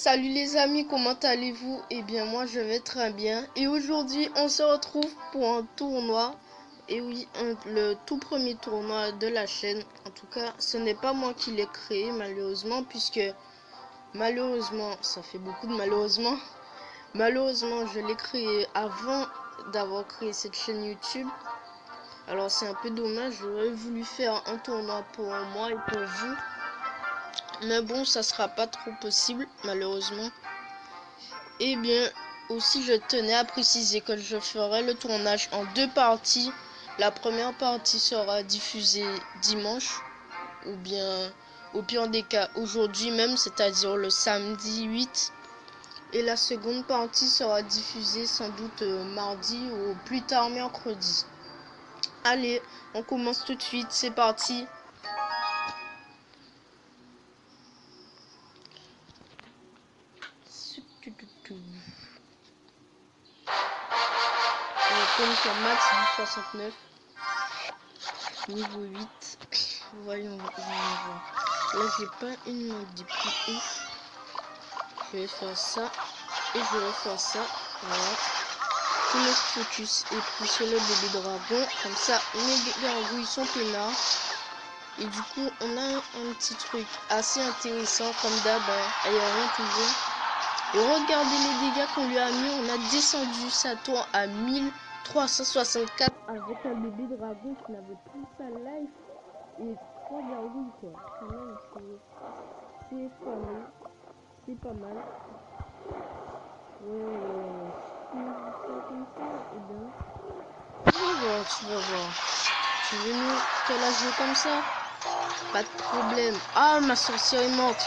Salut les amis, comment allez-vous? Eh bien moi je vais très bien. Et aujourd'hui on se retrouve pour un tournoi. Et oui, le tout premier tournoi de la chaîne. En tout cas, ce n'est pas moi qui l'ai créé malheureusement. Puisque malheureusement, ça fait beaucoup de malheureusement. Malheureusement je l'ai créé avant d'avoir créé cette chaîne YouTube. Alors c'est un peu dommage, j'aurais voulu faire un tournoi pour moi et pour vous. Mais bon, ça sera pas trop possible, malheureusement. Et bien, aussi, je tenais à préciser que je ferai le tournage en deux parties. La première partie sera diffusée dimanche, ou bien, au pire des cas, aujourd'hui même, c'est-à-dire le samedi 8. Et la seconde partie sera diffusée sans doute mardi ou plus tard mercredi. Allez, on commence tout de suite, c'est parti. Comme sur max du 69, niveau 8. Voyons voir. Là j'ai pas une main des plus ouf. Je vais faire ça et je vais faire ça. Voilà. Tout le focus est pris sur le bébé dragon. Comme ça mes gargouilles sont peinards. Et du coup on a un petit truc assez intéressant comme d'hab. Aérien toujours. Et regardez les dégâts qu'on lui a mis. On a descendu sa tour à 1364 avec un bébé dragon qui n'avait plus sa life. Et 3 gargouilles quoi. Quand même c'est fameux. C'est pas mal. Ouais. Si je fais comme ça, et bien. Tu vas voir. Tu veux nous te la jouer comme ça? Pas de problème. Ah, ma sorcière est morte.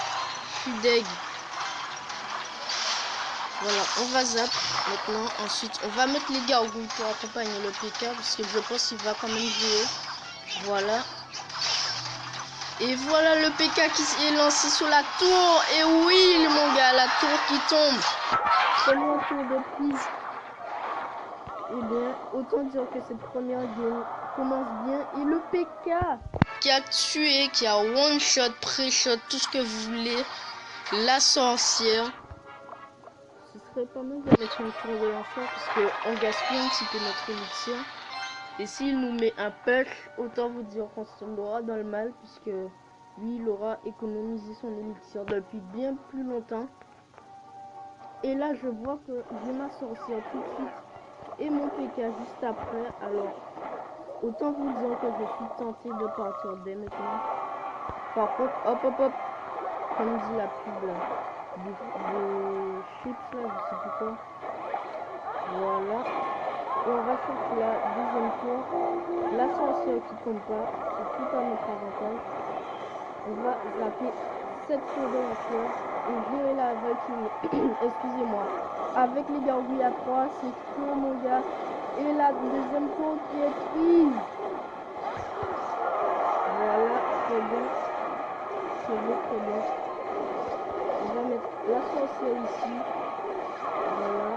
Je suis deg. Voilà, on va zap maintenant. Ensuite, on va mettre les gargouilles pour accompagner le PK. Parce que je pense qu'il va quand même jouer. Voilà. Et voilà le PK qui est lancé sur la tour. Et oui, mon gars, la tour qui tombe. Première tour de prise. Eh bien, autant dire que cette première game commence bien. Et le PK qui a tué, qui a one shot, pré-shot, tout ce que vous voulez. La sorcière. Ce serait pas mal de mettre une tour de l'enfer parce qu'on gaspille un petit peu notre élixir. Et s'il nous met un push, autant vous dire qu'on se tombera dans le mal puisque lui il aura économisé son élixir depuis bien plus longtemps. Et là je vois que j'ai ma sorcière tout de suite et mon PK juste après. Alors autant vous dire que je suis tenté de partir dès maintenant. Par contre, hop, comme dit la pub là, des chips là, je sais plus quoi. Voilà. Et on va sur la deuxième tour. La sorcière qui tombe pas, c'est tout à notre avantage. On va zapper cette tour de l'enfer et gérer la Valkyrie. Excusez-moi. Avec les gargouilles à 3, c'est que mon gars. Et la deuxième tour qui est prise. Voilà, très bien. Très bien. On va mettre la sorcière ici. Voilà.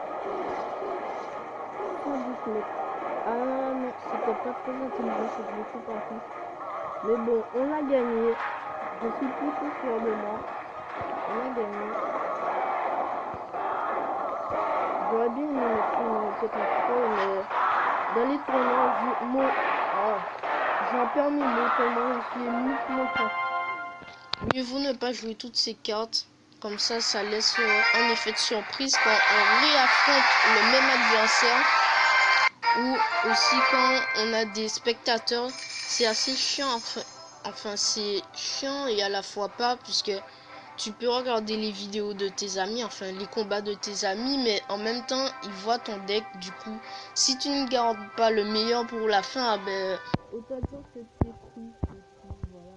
Sans doute mettre. Ah non, c'était pas très intelligent ce que je fais par contre. Mais bon, on a gagné. Je suis plutôt fier de moi. On a gagné. J'aurais bien aimé mettre une raquette en pro, mais dans les tournois, j'en perds mes mots tellement je suis ému tout mon temps. Mieux vaut ne pas jouer toutes ces cartes. Comme ça laisse un effet de surprise quand on réaffronte le même adversaire. Ou aussi quand on a des spectateurs. C'est assez chiant. Enfin c'est chiant et à la fois pas. Puisque tu peux regarder les vidéos de tes amis. Enfin les combats de tes amis. Mais en même temps ils voient ton deck. Du coup si tu ne gardes pas le meilleur pour la fin, autant dire que c'est pris. Voilà.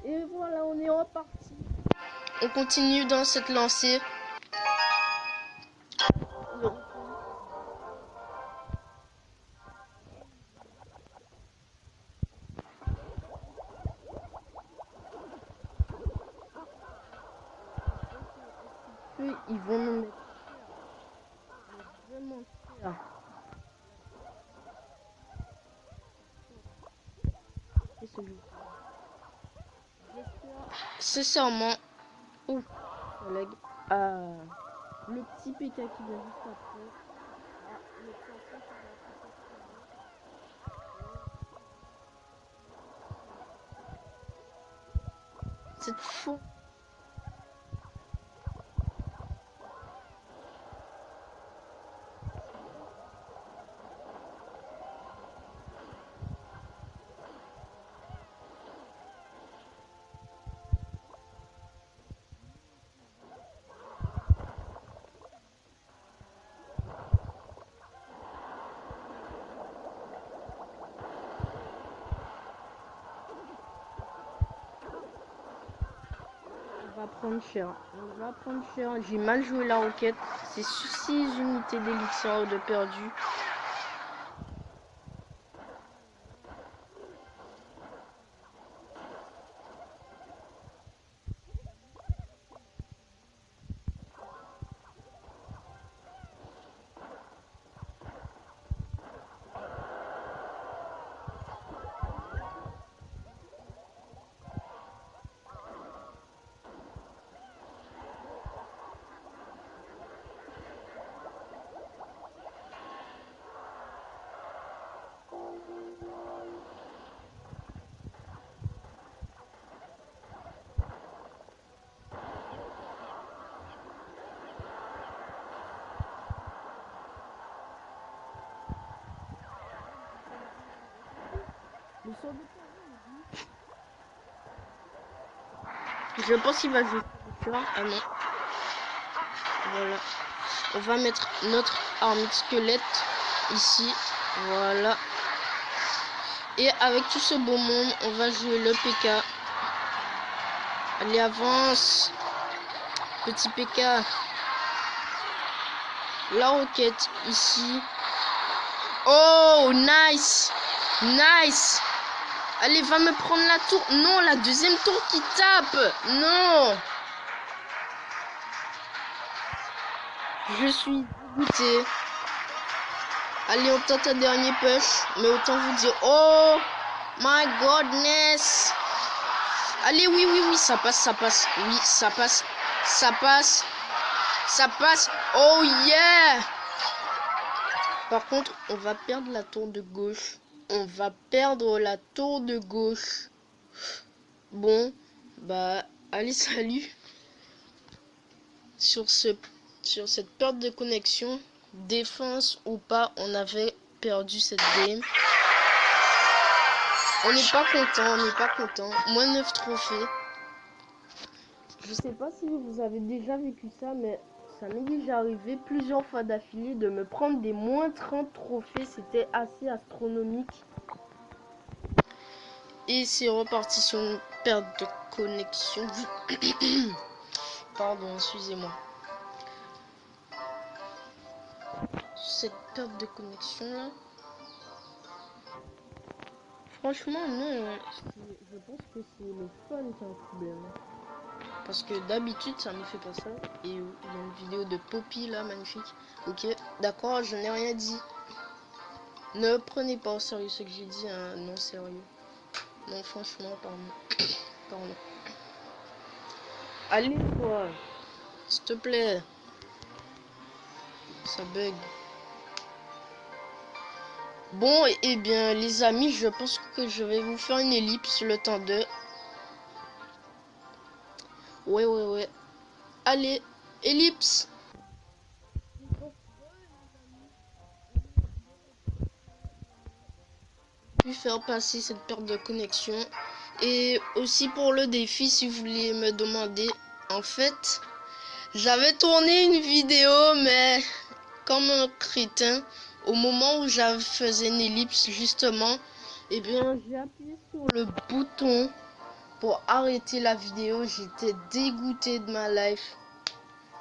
Et voilà, on est reparti. On continue dans cette lancée. Ils vont nous mettre vraiment cher. Sincèrement, ouf, collègue. Ah, le petit PK qui vient juste après. Ah, le chanson qui va après. C'est faux. On va prendre cher. On va prendre cher. J'ai mal joué la roquette. C'est 6 unités d'élixir de perdu. Je pense qu'il va jouer. Ah non. Voilà. On va mettre notre armée de squelette ici. Voilà. Et avec tout ce beau monde, on va jouer le PK. Allez, avance. Petit PK. La roquette ici. Oh, nice. Nice. Allez, va me prendre la tour. Non, la deuxième tour qui tape. Non. Je suis dégoûté. Allez, on tente un dernier push. Mais autant vous dire... Oh my godness. Allez, oui, oui, oui, ça passe, ça passe. Oui, ça passe. Ça passe. Ça passe. Oh yeah. Par contre, on va perdre la tour de gauche. On va perdre la tour de gauche. Bon, bah, allez, salut. Sur cette perte de connexion, défense ou pas, on avait perdu cette game. On n'est pas content, on n'est pas content. Moins 9 trophées. Je sais pas si vous avez déjà vécu ça, mais ça m'est déjà arrivé plusieurs fois d'affilée de me prendre des moins 30 trophées. C'était assez astronomique. Et c'est reparti sur une perte de connexion. Pardon, excusez-moi. Cette perte de connexion là. Franchement, non. Je pense que c'est le fun qui a un problème. Parce que d'habitude, ça me fait pas ça. Et il y a une vidéo de Poppy là, magnifique. Ok, d'accord, je n'ai rien dit. Ne prenez pas au sérieux ce que j'ai dit, hein. Non, sérieux. Non, franchement, pardon. Pardon. Allez, toi. S'il te plaît. Ça bug. Bon, et bien, les amis, je pense que je vais vous faire une ellipse le temps de... Ouais. Allez, ellipse. Pu faire passer cette perte de connexion. Et aussi pour le défi, si vous voulez me demander, en fait, j'avais tourné une vidéo, mais comme un crétin, au moment où je faisais une ellipse, justement, et bien, j'ai appuyé sur le bouton pour arrêter la vidéo. J'étais dégoûté de ma life.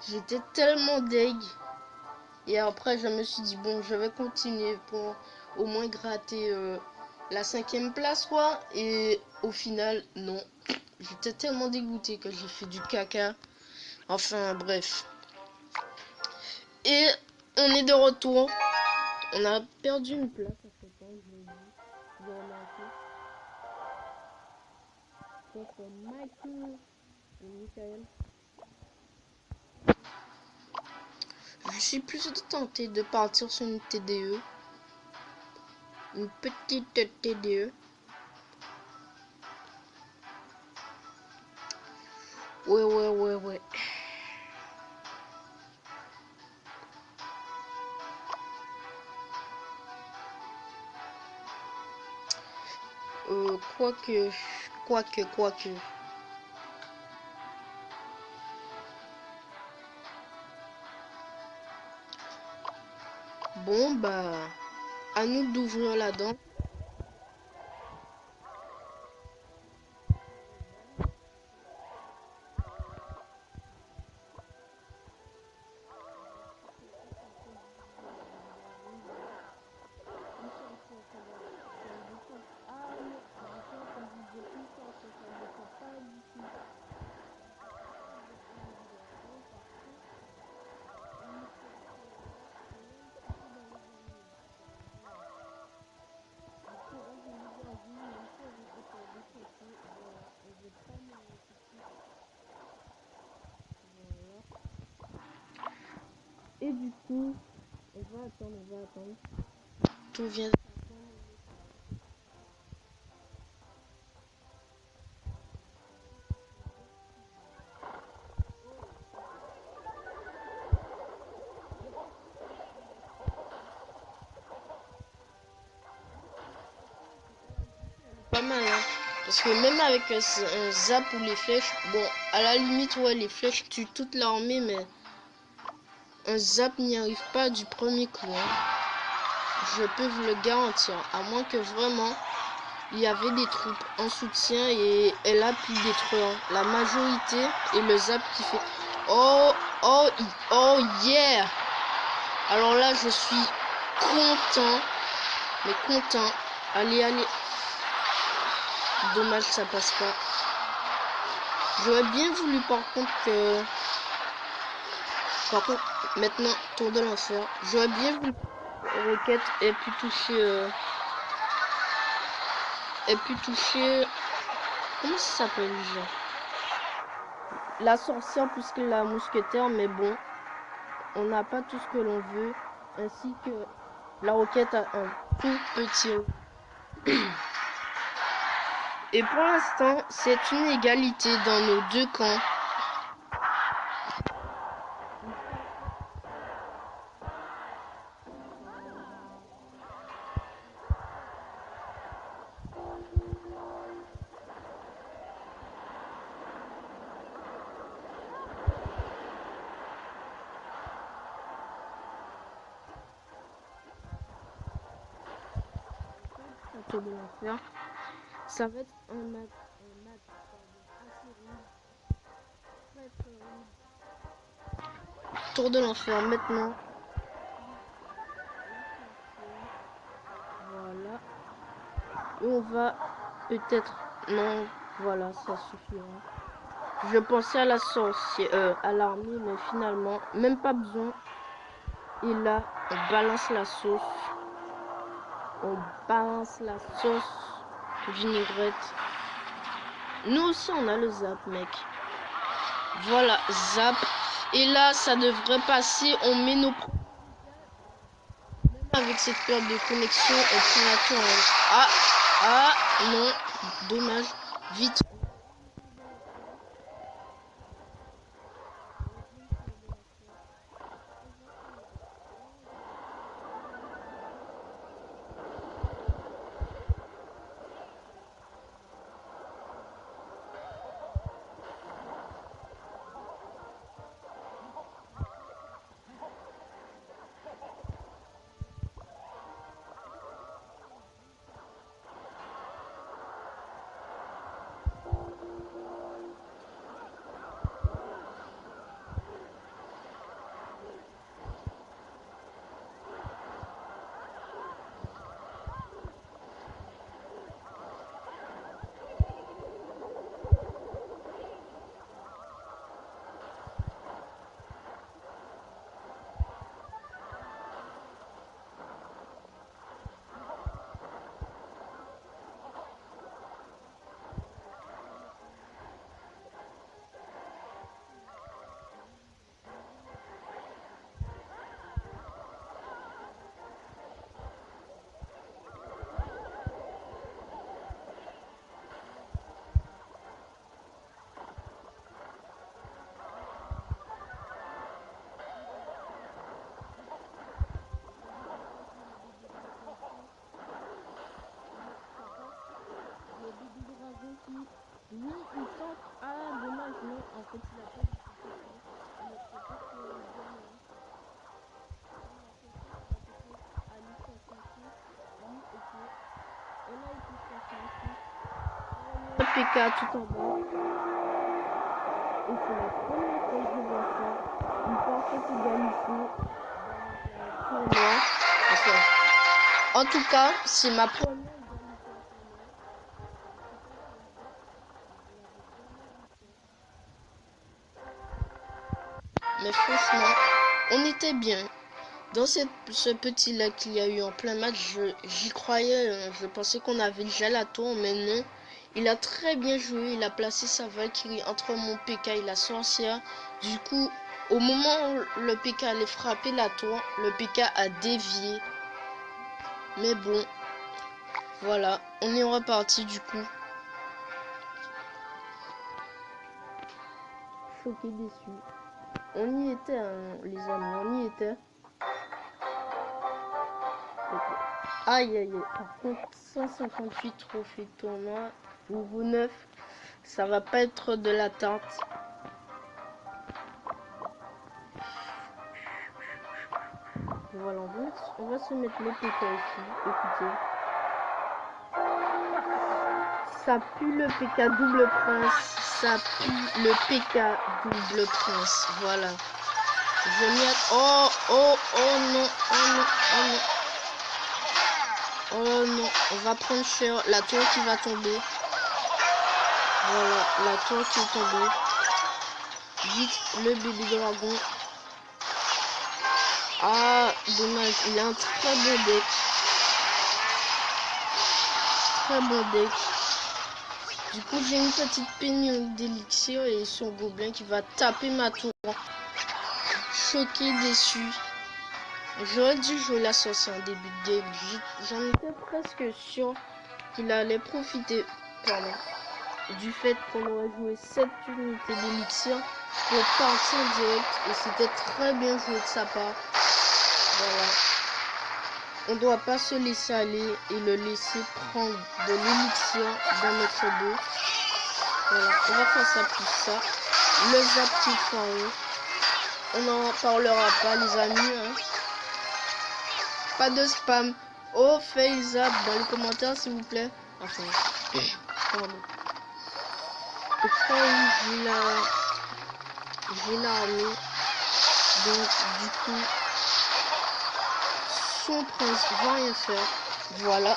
J'étais tellement deg. Et après, je me suis dit, bon, je vais continuer pour au moins gratter la 5e place, quoi. Et au final, non. J'étais tellement dégoûté que j'ai fait du caca. Enfin, bref. Et on est de retour. On a perdu une place à ce temps, je l'ai dit. Vous avez remarqué. Sauf Michael et Michael. suis plus tenté de partir sur une TDE. Une petite TDE. Ouais. Quoique. Bon, bah, à nous d'ouvrir la dent. Et du coup, on va attendre. Tout vient. Pas mal, hein. Parce que même avec un zap ou les flèches, bon, à la limite, ouais, les flèches tuent toute l'armée, mais un zap n'y arrive pas du premier coup, hein. Je peux vous le garantir. À moins que vraiment, il y avait des troupes en soutien et elle a pu détruire la majorité et le zap qui fait oh yeah. Alors là, je suis content, mais content. Allez. Dommage, ça passe pas. J'aurais bien voulu par contre que... maintenant, tour de l'enfer. J'aurais bien voulu que Rocket ait pu toucher... Comment ça s'appelle déjà? La sorcière plus que la mousquetaire, mais bon. On n'a pas tout ce que l'on veut. Ainsi que la Roquette a un tout petit... Et pour l'instant, c'est une égalité dans nos deux camps. De l'enfer. Ça va être un match assez rude. Très rude. Tour de l'enfer maintenant. Voilà. Et on va peut-être... Non, voilà, ça suffira. Je pensais à la sorcière, à l'armée, mais finalement, même pas besoin. Et là, on balance la sauce. On balance la sauce vinaigrette. Nous aussi, on a le zap, mec. Voilà, zap. Et là, ça devrait passer. On met nos... Même avec cette perte de connexion, on prend la tour. Ah, non. Dommage. Vite. PK tout en bas. Et c'est la première fois que je vois ça. Une parfaite égalité dans un tournoi. Enfin, en tout cas, c'est ma première égalité en tournoi. Mais franchement, on était bien. Dans ce petit lac qu'il y a eu en plein match, j'y croyais. Je pensais qu'on avait déjà la tour, mais non. Il a très bien joué. Il a placé sa Valkyrie entre mon PK et la sorcière. Du coup, au moment où le PK allait frapper la tour, le PK a dévié. Mais bon, voilà. On est reparti du coup. Choqué, déçu. On y était, hein, les amis. On y était. Aïe aïe aïe, par contre 158 trophées de tournoi, niveau 9, ça va pas être de l'attente. Voilà, on va se mettre le PK ici, écoutez. Ça pue le PK double prince, ça pue le PK double prince, voilà. Je m'y attends. Oh, oh, oh non, oh non, oh non. Oh non, on va prendre cher, la tour qui va tomber. Voilà, la tour qui est tombée. Vite, le bébé dragon. Ah, dommage, il a un très bon deck. Très bon deck. Du coup, j'ai une petite pénurie d'élixir et son gobelin qui va taper ma tour. Choqué, déçu. J'aurais dû jouer la sorcière en début de game. J'en étais presque sûr qu'il allait profiter, pardon, du fait qu'on aurait joué 7 unités d'élixir pour partir direct. Et c'était très bien joué de sa part. Voilà. On ne doit pas se laisser aller et le laisser prendre de l'élixir dans notre dos. Voilà, on va faire ça plus ça. Le zap qui est foireux. On n'en parlera pas les amis. Hein. Pas de spam. Oh, fail zap dans les commentaires s'il vous plaît. Enfin, pardon. Au cas où j'ai l'armée. Donc du coup, son prince va rien faire. Voilà.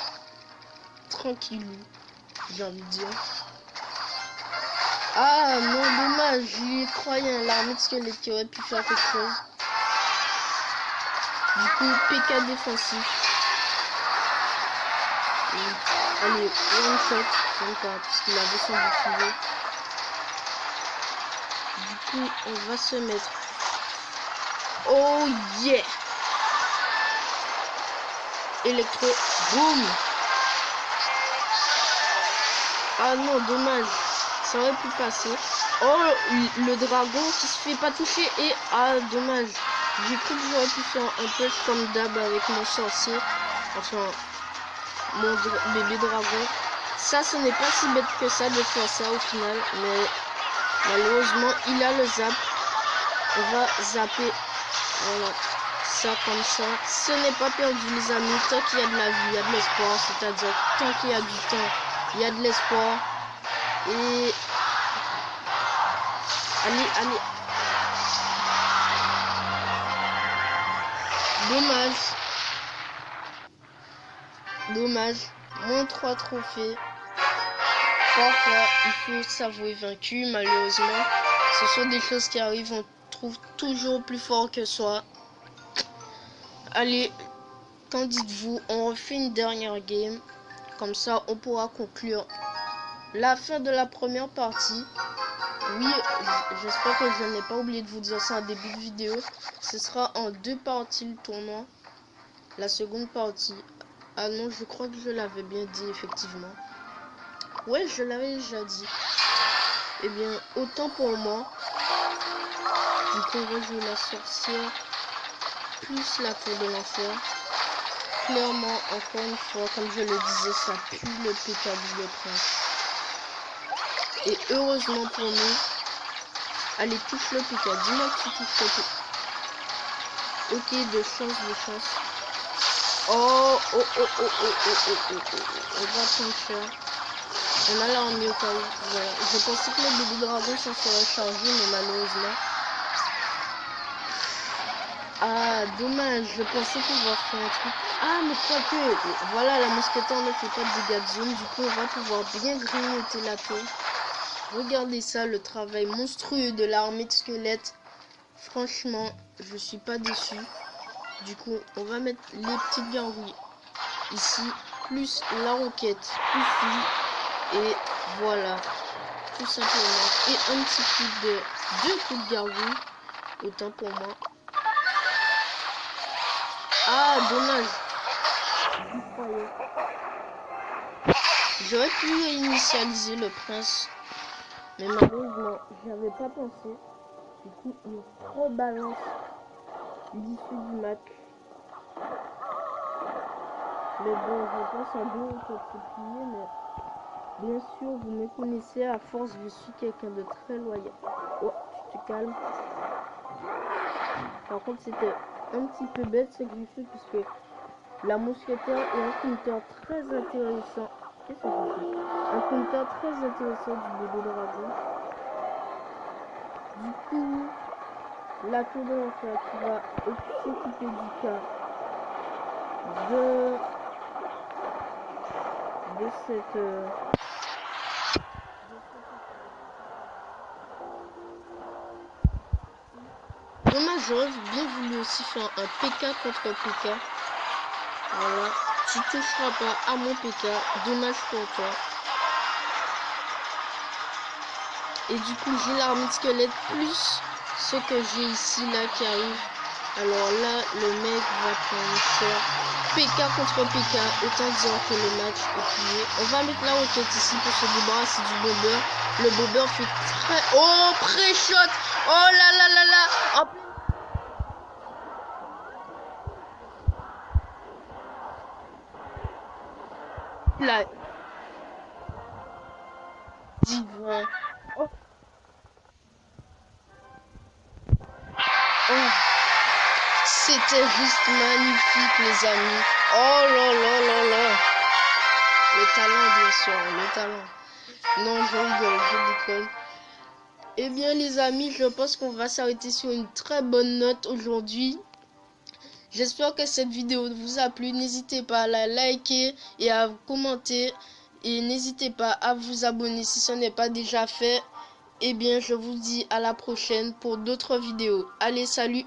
Tranquillou, j'ai envie de dire. Ah non, dommage, j'y croyais, l'armée de squelette qui aurait pu faire quelque chose. Du coup, PK défensif. Et, allez, one shot, même pas, parce qu'il avait son bouclier. Du coup, on va se mettre. Oh yeah! Électro, boum! Ah non, dommage. Ça aurait pu passer. Oh, le dragon qui se fait pas toucher. Et ah, dommage. J'ai cru que j'aurais pu faire un peu comme d'hab avec mon sorcier. Enfin, mon bébé dragon. Ça, ce n'est pas si bête que ça de faire ça au final. Mais malheureusement, il a le zap. On va zapper. Voilà. Ça comme ça. Ce n'est pas perdu les amis. Tant qu'il y a de la vie, il y a de l'espoir. C'est-à-dire tant qu'il y a du temps, il y a de l'espoir. Et allez, allez. Dommage. Dommage. Moins 3 trophées. Parfois, il faut s'avouer vaincu. Malheureusement, ce sont des choses qui arrivent. On trouve toujours plus fort que soi. Allez, qu'en dites-vous? On refait une dernière game. Comme ça, on pourra conclure la fin de la première partie. Oui, j'espère que je n'ai pas oublié de vous dire ça en début de vidéo. Ce sera en 2 parties le tournoi. La seconde partie. Ah non, je crois que je l'avais bien dit effectivement. Ouais, je l'avais déjà dit. Eh bien, autant pour moi. Du coup, on va jouer la sorcière. Plus la tour de l'enfer. Clairement, encore une fois, comme je le disais, ça pue le PK double prince. Et heureusement pour nous. Allez, touche le PK. Dis-moi que tu touches le PK. Ok, de chance, de chance. Oh, oh, oh, oh, oh, oh, oh, oh, oh, oh. On va prendre cher. On a l'armée au cas où. Voilà. Je pensais que le bébé dragon s'en serait chargé, mais malheureusement. Ah, dommage. Je pensais pouvoir faire un truc. Ah, mais pas que. Voilà, la mousquetaire ne fait pas de dégâts de zone. Du coup, on va pouvoir bien grignoter la tour. Regardez ça, le travail monstrueux de l'armée de squelettes. Franchement, je suis pas déçu. Du coup, on va mettre les petites gargouilles ici, plus la roquette ici. Et voilà, tout simplement. Et un petit coup de 2 coups de gargouille. Autant pour moi. Ah, dommage. J'aurais pu initialiser le prince. Mais malheureusement, j'avais pas pensé. Du coup, il rebalance l'issue du match. Mais bon, je pense en deux contre plié, mais bien sûr, vous me connaissez, à force, je suis quelqu'un de très loyal. Oh, tu te calmes. Par contre, c'était un petit peu bête ce que j'ai fait, puisque la mousquetaire est un counter très intéressant. Qu'est-ce que j'ai fait? Un counter très intéressant du bébé dragon. Du coup, la tour de l'enfer qui va s'occuper du cas de cette dommage, j'aurais bien voulu aussi faire un PK contre PK. Voilà, tu toucheras pas à mon PK, dommage pour toi. Et du coup, j'ai l'armée de squelette plus ce que j'ai ici là qui arrive. Alors là, le mec va prendre cher. PK contre PK, autant dire que le match est plié. On va mettre la roquette ici pour se débarrasser du bomber. Le bomber fait très... Oh, pré-shot. Oh là là là là. En... Là. Divin. Oh. Oh. C'était juste magnifique, les amis. Oh là là là là. Le talent, bien sûr, le talent. Non, je rigole, je déconne. Eh bien, les amis, je pense qu'on va s'arrêter sur une très bonne note aujourd'hui. J'espère que cette vidéo vous a plu. N'hésitez pas à la liker et à commenter. Et n'hésitez pas à vous abonner si ce n'est pas déjà fait. Eh bien, je vous dis à la prochaine pour d'autres vidéos. Allez, salut!